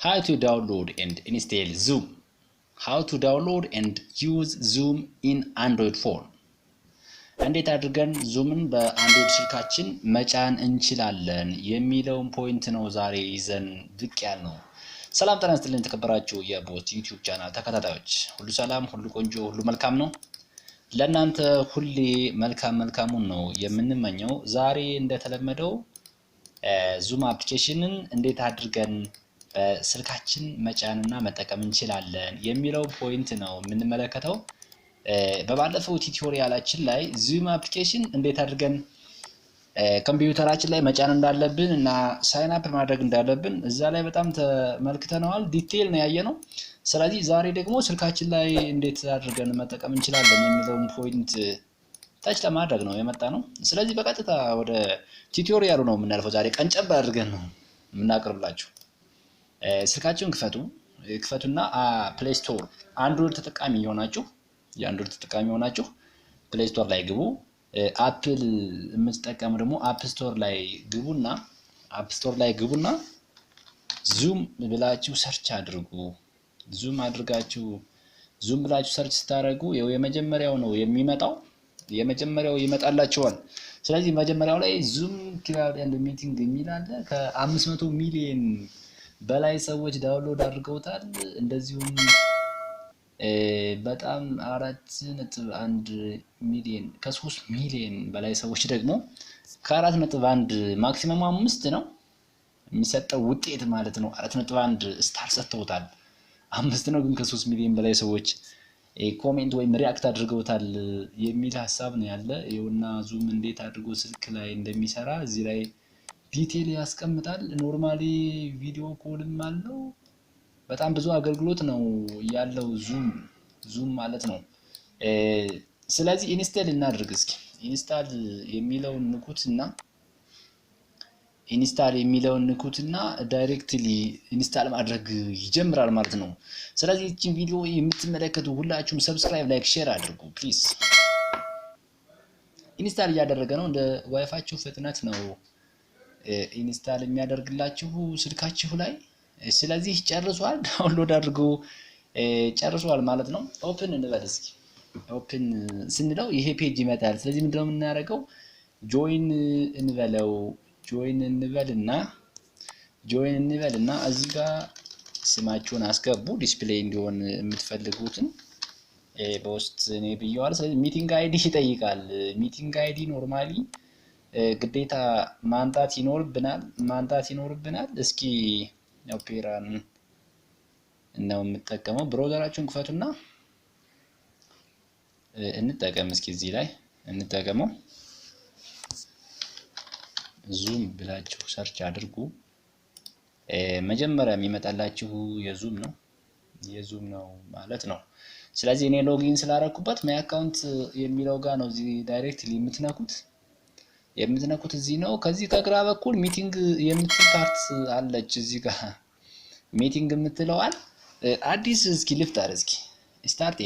How to download and install Zoom. How to download and use Zoom in Android phone. እንዴት አድርገን ዙምን በአንድሮይድ ስልካችን መጫን እንችላለን የሚለውን ፖይንት ነው ዛሬ ይዘን ብቅ ያልነው። ሰላም ጤና ይስጥልኝ ተከበራችሁ የቦት ዩቲዩብ ቻናል ተከታታዮች፣ ሁሉ ሰላም፣ ሁሉ ቆንጆ፣ ሁሉ መልካም ነው። ለእናንተ ሁሌ መልካሙን ነው የምንመኘው። ዛሬ እንደተለመደው ዙም አፕሊኬሽንን እንዴት አድርገን በስልካችን መጫንና መጠቀም እንችላለን የሚለው ፖይንት ነው የምንመለከተው። በባለፈው ቱቶሪያላችን ላይ ዙም አፕሊኬሽን እንዴት አድርገን ኮምፒውተራችን ላይ መጫን እንዳለብን እና ሳይን አፕ ማድረግ እንዳለብን እዛ ላይ በጣም ተመልክተናል። ዲቴል ነው ያየነው። ስለዚህ ዛሬ ደግሞ ስልካችን ላይ እንዴት አድርገን መጠቀም እንችላለን የሚለውን ፖይንት ታች ለማድረግ ነው የመጣ ነው። ስለዚህ በቀጥታ ወደ ቱቶሪያሉ ነው የምናልፈው። ዛሬ ቀንጨብ አድርገን ነው የምናቀርብላችሁ። ስልካችሁን ክፈቱና ፕሌይ ስቶር አንድሮይድ ተጠቃሚ የሆናችሁ ፕሌይ ስቶር ላይ ግቡ። አፕል የምትጠቀሙ ደግሞ አፕ ስቶር ላይ ግቡና ዙም ብላችሁ ሰርች አድርጉ። ዙም ብላችሁ ሰርች ስታደርጉ የመጀመሪያው ነው የሚመጣው። የመጀመሪያው ይመጣላችኋል። ስለዚህ መጀመሪያው ላይ ዙም ክላውድ ኤንድ ሚቲንግ የሚል አለ። ከ500 ሚሊዮን በላይ ሰዎች ዳውንሎድ አድርገውታል። እንደዚሁም በጣም 4.1 ሚሊዮን ከ3 ሚሊዮን በላይ ሰዎች ደግሞ ከ4.1 ማክሲመም 5 ነው የሚሰጠው ውጤት ማለት ነው። 4.1 ስታር ሰጥተውታል። 5 ነው ግን ከ3 ሚሊዮን በላይ ሰዎች ኮሜንት ወይም ሪአክት አድርገውታል የሚል ሐሳብ ነው ያለ። ይኸውና ዙም እንዴት አድርጎ ስልክ ላይ እንደሚሰራ እዚህ ላይ ዲቴል ያስቀምጣል። ኖርማሊ ቪዲዮ ኮልም አለው። በጣም ብዙ አገልግሎት ነው ያለው ዙም ማለት ነው። ስለዚህ ኢንስታል እናድርግ እስኪ። ኢንስታል የሚለውን ንኩትና ዳይሬክትሊ ኢንስታል ማድረግ ይጀምራል ማለት ነው። ስለዚህ እቺን ቪዲዮ የምትመለከቱ ሁላችሁም ሰብስክራይብ፣ ላይክ፣ ሼር አድርጉ ፕሊዝ። ኢንስታል እያደረገ ነው። እንደ ዋይፋችሁ ፍጥነት ነው ኢንስታል የሚያደርግላችሁ ስልካችሁ ላይ። ስለዚህ ጨርሷል፣ ዳውንሎድ አድርጎ ጨርሷል ማለት ነው። ኦፕን እንበል እስኪ። ኦፕን ስንለው ይሄ ፔጅ ይመጣል። ስለዚህ ምንድነው የምናደርገው? ጆይን እንበልና እዚህ ጋር ስማችሁን አስገቡ። ዲስፕሌይ እንዲሆን የምትፈልጉትን በውስጥ እኔ ብየዋል። ስለዚህ ሚቲንግ አይዲ ይጠይቃል። ሚቲንግ አይዲ ኖርማሊ ግዴታ ማንጣት ይኖርብናል። እስኪ ኦፔራን ነው የምጠቀመው። ብራውዘራችሁን ክፈቱና እንጠቀም እስኪ። እዚህ ላይ እንጠቀመው። ዙም ብላችሁ ሰርች አድርጉ። መጀመሪያ የሚመጣላችሁ የዙም ነው ማለት ነው። ስለዚህ እኔ ሎጊን ስላደረኩበት ማይ አካውንት የሚለው ጋር ነው እዚህ ዳይሬክትሊ የምትነኩት እዚህ ነው። ከዚህ ከግራ በኩል ሚቲንግ የምትል ፓርት አለች። እዚህ ጋር ሚቲንግ የምትለዋል አዲስ እስኪ ልፍጠር እስኪ። ስታርት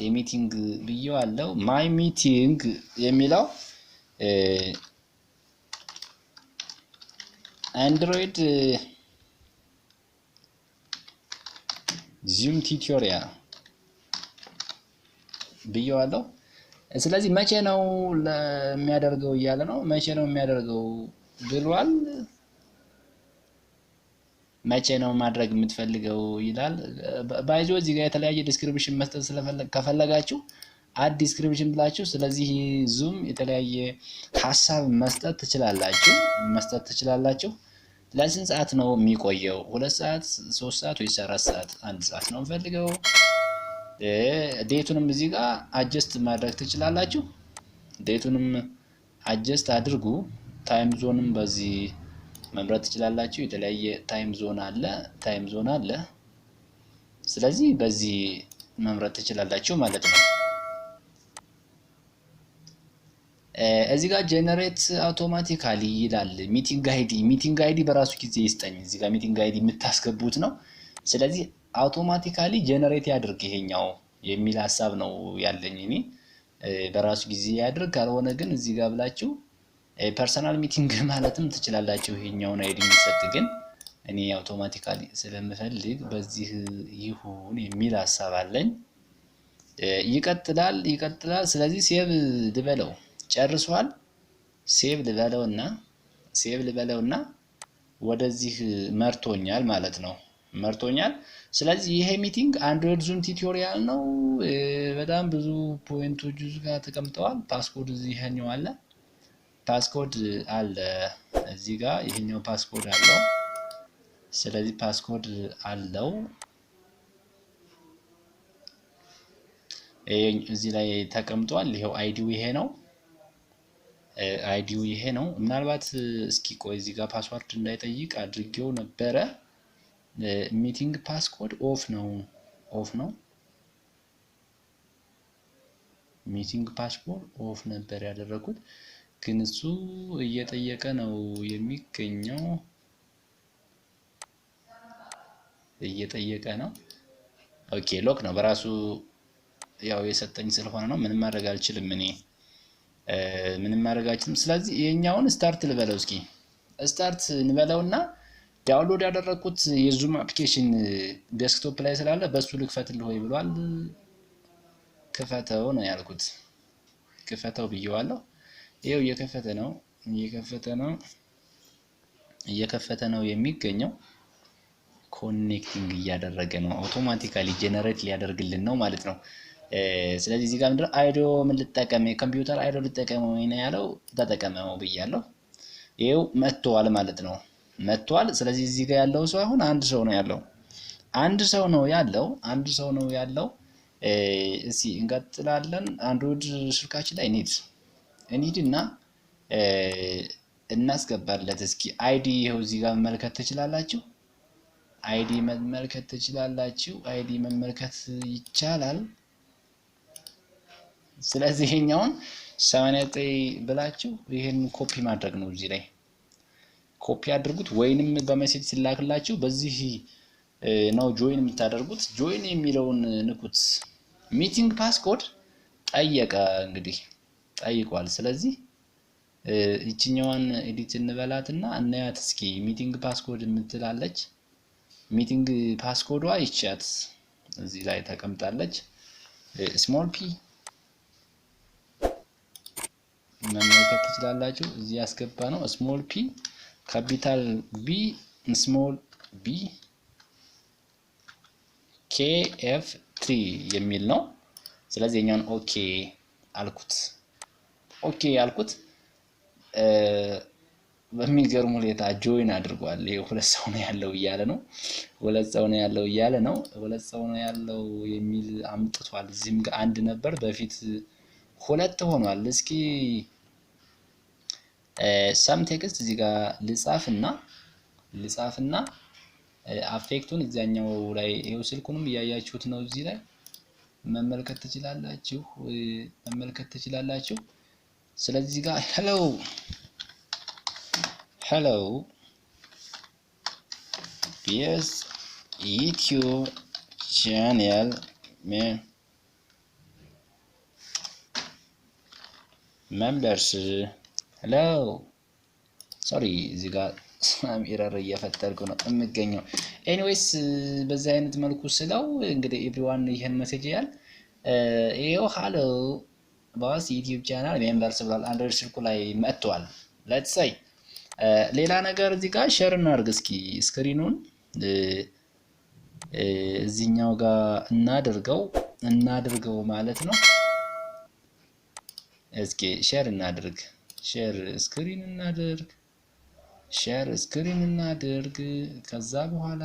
የሚቲንግ ብየዋለሁ። ማይ ሚቲንግ የሚለው አንድሮይድ ዙም ቱቶሪያል ብየዋለሁ። ስለዚህ መቼ ነው የሚያደርገው እያለ ነው። መቼ ነው የሚያደርገው ብሏል። መቼ ነው ማድረግ የምትፈልገው ይላል። ባይዞ እዚህ ጋር የተለያየ ዲስክሪፕሽን መስጠት ከፈለጋችሁ አድ ዲስክሪፕሽን ብላችሁ ስለዚህ ዙም የተለያየ ሐሳብ መስጠት ትችላላችሁ። ለስንት ሰዓት ነው የሚቆየው? 2 ሰዓት፣ 3 ሰዓት ወይስ 4 ሰዓት? 1 ሰዓት ነው የምፈልገው። ዴቱንም እዚህ ጋር አጀስት ማድረግ ትችላላችሁ። ዴቱንም አጀስት አድርጉ። ታይም ዞንም በዚህ መምረጥ ትችላላችሁ። የተለያየ ታይም ዞን አለ። ስለዚህ በዚህ መምረጥ ትችላላችሁ ማለት ነው። እዚህ ጋር ጄነሬት አውቶማቲካሊ ይላል። ሚቲንግ አይዲ በራሱ ጊዜ ይስጠኝ። እዚህ ጋር ሚቲንግ አይዲ የምታስገቡት ነው። ስለዚህ አውቶማቲካሊ ጄነሬት ያድርግ ይሄኛው የሚል ሐሳብ ነው ያለኝ እኔ። በራሱ ጊዜ ያድርግ። ካልሆነ ግን እዚህ ጋር ብላችሁ ፐርሰናል ሚቲንግ ማለትም ትችላላችሁ። ይሄኛውን አይዲ የሚሰጥ ግን እኔ አውቶማቲካሊ ስለምፈልግ በዚህ ይሁን የሚል ሀሳብ አለኝ። ይቀጥላል። ስለዚህ ሴቭ ልበለው። ጨርሷል። ሴቭ ልበለውና ወደዚህ መርቶኛል ማለት ነው። ስለዚህ ይሄ ሚቲንግ አንድሮይድ ዙም ቲዩቶሪያል ነው። በጣም ብዙ ፖይንቶች ጋር ተቀምጠዋል። ፓስኮድ እዚህ ይሄኛው አለ። ፓስኮድ አለ እዚህ ጋር ይሄኛው ፓስኮድ አለው። ስለዚህ ፓስኮድ አለው እዚህ ላይ ተቀምጧል። ይሄው አይዲው ይሄ ነው። ምናልባት እስኪ ቆይ እዚህ ጋር ፓስወርድ እንዳይጠይቅ አድርጌው ነበረ። ሚቲንግ ፓስኮድ ኦፍ ነው። ሚቲንግ ፓስኮድ ኦፍ ነበር ያደረኩት፣ ግን እሱ እየጠየቀ ነው የሚገኘው። ኦኬ ሎክ ነው በራሱ ያው የሰጠኝ ስለሆነ ነው። ምንም ማድረግ አልችልም እኔ ስለዚህ የኛውን ስታርት ልበለው። እስኪ ስታርት እንበለውና ዳውንሎድ ያደረኩት የዙም አፕሊኬሽን ዴስክቶፕ ላይ ስላለ በሱ ልክፈትልህ ወይ ብሏል። ክፈተው ነው ያልኩት። ክፈተው ብየዋለሁ። ይሄው እየከፈተ ነው የሚገኘው። ኮኔክቲንግ እያደረገ ነው። አውቶማቲካሊ ጄነሬት ሊያደርግልን ነው ማለት ነው። ስለዚህ እዚህ ጋር ምንድነው አይዲዮ ምን ልጠቀም፣ የኮምፒውተር አይዲዮ ልጠቀም ነው ያለው። ተጠቀመው ብያለሁ። ይሄው መጥቷል ማለት ነው። ስለዚህ እዚህ ጋር ያለው ሰው አሁን አንድ ሰው ነው ያለው። እስኪ እንቀጥላለን። አንድሮይድ ስልካችን ላይ እንሂድ እና እናስገባለት። እስኪ አይዲ ይሄው እዚህ ጋር መመልከት ትችላላችሁ። አይዲ መመልከት ይቻላል። ስለዚህ ይሄኛውን 89 ብላችሁ ይሄን ኮፒ ማድረግ ነው። እዚህ ላይ ኮፒ አድርጉት፣ ወይንም በሜሴጅ ሲላክላችሁ በዚህ ነው ጆይን የምታደርጉት። ጆይን የሚለውን ንኩት። ሚቲንግ ፓስኮድ ጠይቋል። ስለዚህ ይችኛዋን ኤዲት እንበላትና እናያት እስኪ። ሚቲንግ ፓስኮድ የምትላለች። ሚቲንግ ፓስኮዷ ይቻት እዚህ ላይ ተቀምጣለች። ስሞል ፒ መመልከት ትችላላችሁ። እዚህ ያስገባ ነው ስሞል ፒ፣ ካፒታል ቢ፣ ስሞል ቢ፣ ኬኤፍ 3 የሚል ነው። ስለዚህ የኛውን ኦኬ አልኩት። በሚገርም ሁኔታ ጆይን አድርጓል። ይሄ ሁለት ሰው ነው ያለው እያለ ነው። ሁለት ሰው ነው ያለው የሚል አምጥቷል። እዚህም ጋር አንድ ነበር፣ በፊት ሁለት ሆኗል። እስኪ ሰም ቴክስት እዚህ ጋር ልጻፍና አፌክቱን እዚያኛው ላይ ይሄው ስልኩንም እያያችሁት ነው። እዚህ ላይ መመልከት ትችላላችሁ። ስለዚህ እዚህ ጋር ሄሎ ቢኤስ ዩቲዩብ ቻናል members ሶሪ እዚህ ጋር ኤረር እየፈጠርኩ ነው የምገኘው። ኤኒዌይስ በዚህ አይነት መልኩ ስለው እንግዲህ ኤቭሪዋን ይሄን ሜሴጅ ያያል። ይሄው ሃሎ ባስ ዩቲዩብ ቻናል ሜምበርስ ብሏል። አንድሮይድ ስልኩ ላይ መጥቷል። ሌትስ ሴይ ሌላ ነገር እዚህ ጋር ሼር እናድርግ እስኪ። ስክሪኑን እዚህኛው ጋር እናድርገው ማለት ነው። እስኪ ሼር እናድርግ። ሼር ስክሪን እናድርግ። ከዛ በኋላ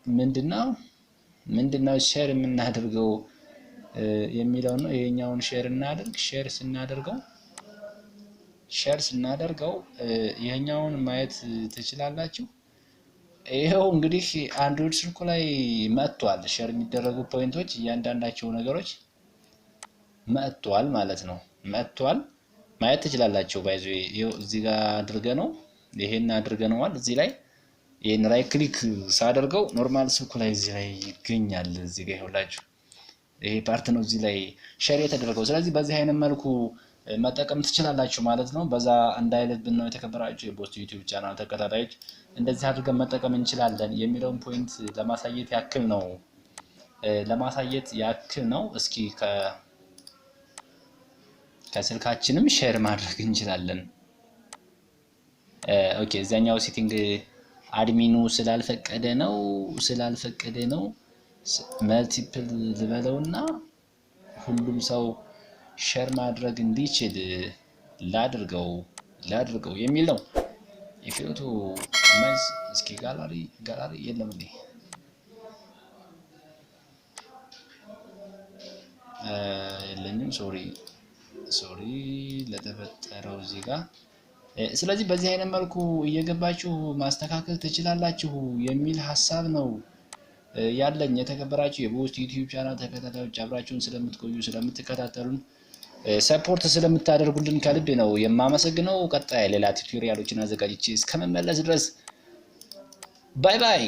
ምንድነው ሼር የምናደርገው የሚለው ነው። ይሄኛውን ሼር እናድርግ። ሼር ስናደርገው ይሄኛውን ማየት ትችላላችሁ። ይሄው እንግዲህ አንድሮይድ ስልኩ ላይ መጥቷል። ሼር የሚደረጉ ፖይንቶች እያንዳንዳቸው ነገሮች መጥቷል ማለት ነው። ማየት ትችላላችሁ። ባይዞ ይሄው እዚህ ጋር አድርገነዋል። እዚህ ላይ ይሄን ራይት ክሊክ ሳደርገው ኖርማል ስልኩ ላይ እዚህ ላይ ይገኛል። እዚህ ጋር ይኸውላችሁ ይሄ ፓርት ነው እዚህ ላይ ሼር የተደረገው። ስለዚህ በዚህ አይነት መልኩ መጠቀም ትችላላችሁ ማለት ነው። በዛ እንዳይልብን ነው የተከበራችሁ የቦስት ዩቲዩብ ቻናል ተከታታዮች፣ እንደዚህ አድርገን መጠቀም እንችላለን የሚለውን ፖይንት ለማሳየት ያክል ነው። እስኪ ከስልካችንም ሼር ማድረግ እንችላለን። ኦኬ እዛኛው ሴቲንግ አድሚኑ ስላልፈቀደ ነው መልቲፕል ልበለውና ሁሉም ሰው ሼር ማድረግ እንዲችል ላድርገው የሚል ነው። የፎቶ መዝ እስኪ ጋላሪ የለም እንዴ? የለኝም። ሶሪ ለተፈጠረው እዚህ ጋር። ስለዚህ በዚህ አይነት መልኩ እየገባችሁ ማስተካከል ትችላላችሁ የሚል ሀሳብ ነው ያለኝ። የተከበራችሁ የቦስት ዩቲዩብ ቻናል ተከታታዮች አብራችሁን ስለምትቆዩ ስለምትከታተሉን ሰፖርት ስለምታደርጉልን ከልብ ነው የማመሰግነው። ቀጣይ ሌላ ቱቶሪያሎችን አዘጋጅቼ እስከመመለስ ድረስ ባይ ባይ።